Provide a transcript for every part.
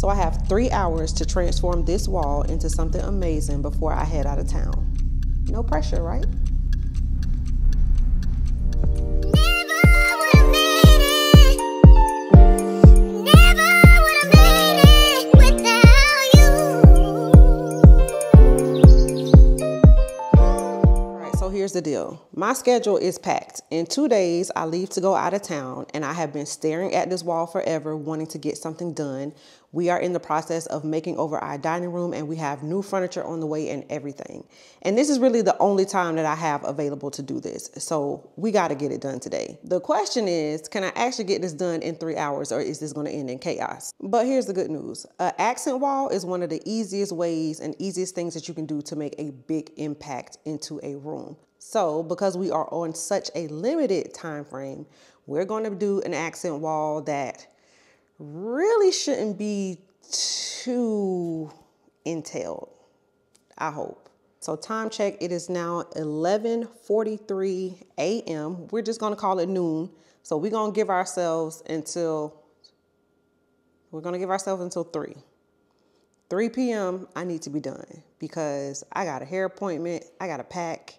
So I have 3 hours to transform this wall into something amazing before I head out of town. No pressure, right? Here's the deal. My schedule is packed. In 2 days, I leave to go out of town, and I have been staring at this wall forever, wanting to get something done. We are in the process of making over our dining room, and we have new furniture on the way and everything. And this is really the only time that I have available to do this. So we got to get it done today. The question is, can I actually get this done in 3 hours, or is this going to end in chaos? But here's the good news. An accent wall is one of the easiest ways and easiest things that you can do to make a big impact into a room. So because we are on such a limited time frame, we're going to do an accent wall that really shouldn't be too entailed, I hope. So time check, it is now 11:43 a.m. We're just going to call it noon. So we're going to give ourselves until 3. 3 p.m. I need to be done because I got a hair appointment. I got to pack.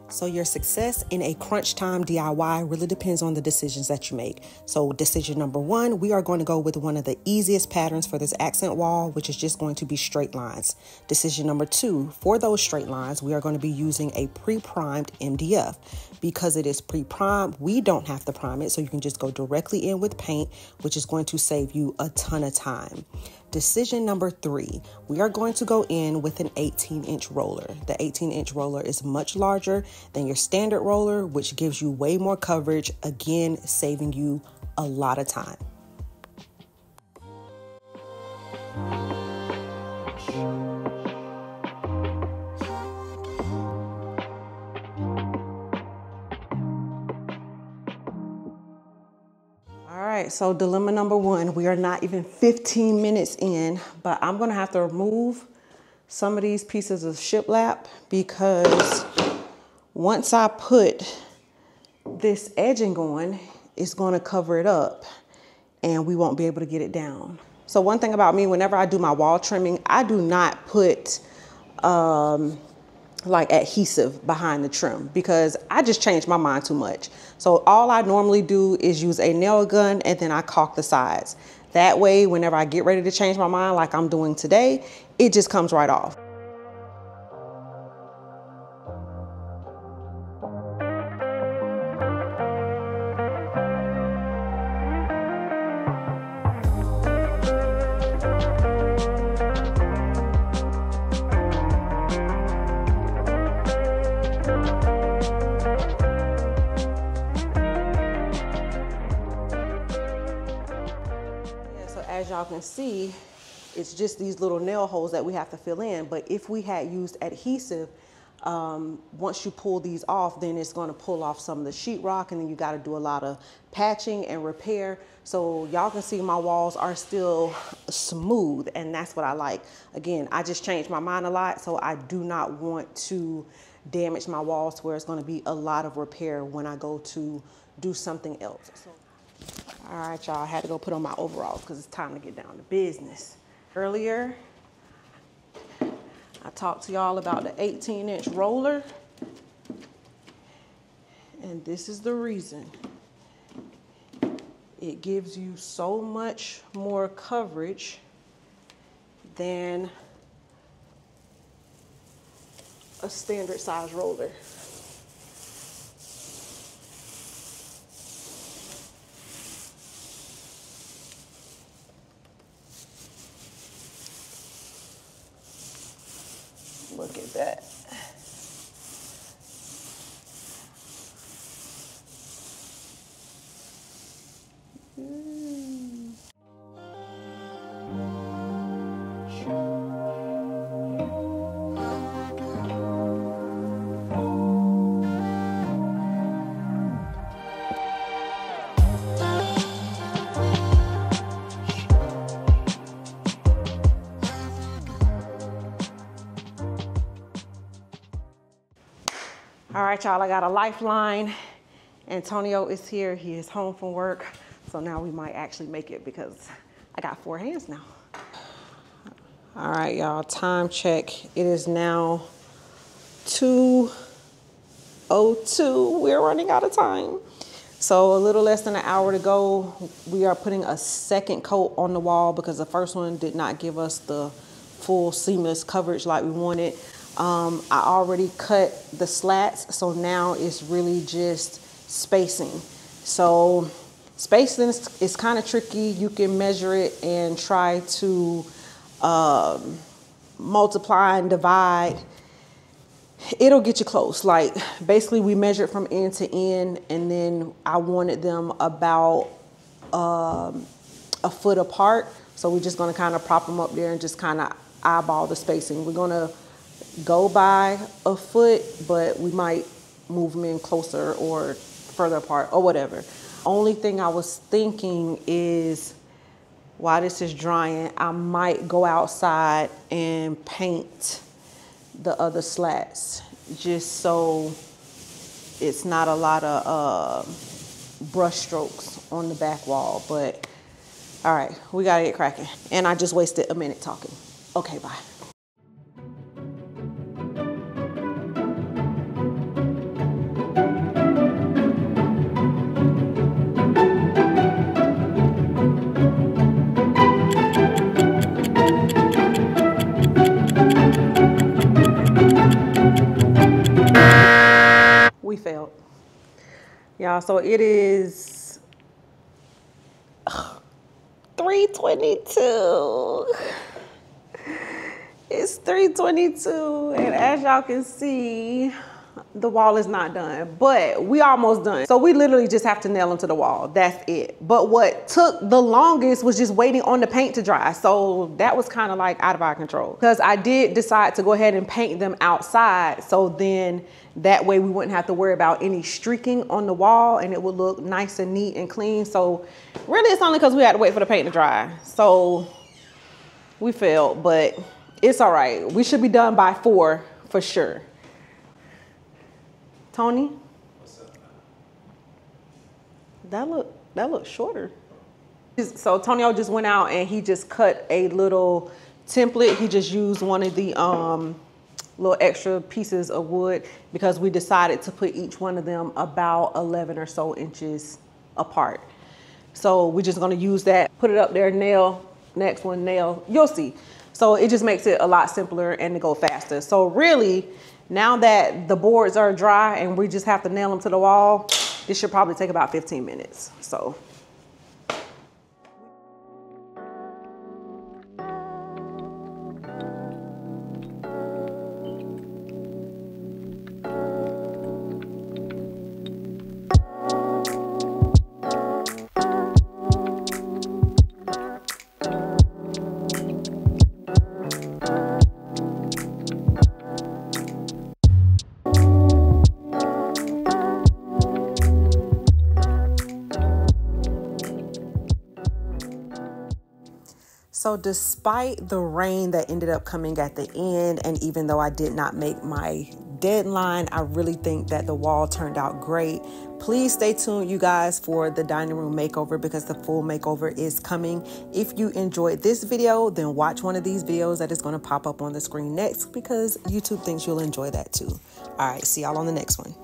So your success in a crunch time DIY really depends on the decisions that you make. So decision number 1, we are going to go with one of the easiest patterns for this accent wall, which is just going to be straight lines. Decision number 2, for those straight lines, we are going to be using a pre-primed MDF. Because it is pre-primed, we don't have to prime it, so you can just go directly in with paint, which is going to save you a ton of time. Decision number 3, we are going to go in with an 18-inch roller. The 18-inch roller is much larger than your standard roller, which gives you way more coverage, again, saving you a lot of time. So dilemma number 1, we are not even 15 minutes in, but I'm gonna have to remove some of these pieces of shiplap because once I put this edging on, it's gonna cover it up and we won't be able to get it down. So one thing about me, whenever I do my wall trimming, I do not put like adhesive behind the trim because I just changed my mind too much. So all I normally do is use a nail gun and then I caulk the sides. That way, whenever I get ready to change my mind like I'm doing today, it just comes right off. As y'all can see, it's just these little nail holes that we have to fill in. But if we had used adhesive, once you pull these off, then it's going to pull off some of the sheetrock, and then you got to do a lot of patching and repair. So y'all can see my walls are still smooth, and that's what I like. Again, I just changed my mind a lot, so I do not want to damage my walls where it's going to be a lot of repair when I go to do something else. All right, y'all, I had to go put on my overalls because it's time to get down to business. Earlier, I talked to y'all about the 18-inch roller, and this is the reason. It gives you so much more coverage than a standard size roller. Look at that. All right, y'all, I got a lifeline. Antonio is here. He is home from work. So now we might actually make it because I got 4 hands now. All right, y'all, time check. It is now 2:02. We're running out of time. So a little less than an hour to go. We are putting a second coat on the wall because the first one did not give us the full seamless coverage like we wanted. I already cut the slats, so now it's really just spacing. So spacing is kind of tricky. You can measure it and try to multiply and divide. It'll get you close. Like basically we measured from end to end, and then I wanted them about a foot apart. So we're just gonna kind of prop them up there and just kind of eyeball the spacing. We're gonna go by a foot, but we might move them in closer or further apart or whatever. Only thing I was thinking is while this is drying, I might go outside and paint the other slats just so it's not a lot of brush strokes on the back wall. But all right, we gotta get cracking. And I just wasted a minute talking. Okay, bye. We failed. Y'all, so it is 3:22. It's 3:22, and as y'all can see, the wall is not done, but we almost done. So we literally just have to nail them to the wall. That's it. But what took the longest was just waiting on the paint to dry. So that was kind of like out of our control, because I did decide to go ahead and paint them outside. So then that way we wouldn't have to worry about any streaking on the wall, and it would look nice and neat and clean. So really it's only because we had to wait for the paint to dry. So we failed, but it's all right. We should be done by 4 for sure. Tony? What's up? That look shorter. So Tonio just went out and he just cut a little template. He just used one of the little extra pieces of wood because we decided to put each one of them about 11 or so inches apart. So we're just gonna use that, put it up there, nail, next one, nail, you'll see. So it just makes it a lot simpler and to go faster. So really, now that the boards are dry and we just have to nail them to the wall, this should probably take about 15 minutes. So. So despite the rain that ended up coming at the end, and even though I did not make my deadline, I really think that the wall turned out great. Please stay tuned, you guys, for the dining room makeover because the full makeover is coming. If you enjoyed this video, then watch one of these videos that is going to pop up on the screen next because YouTube thinks you'll enjoy that too. All right, see y'all on the next one.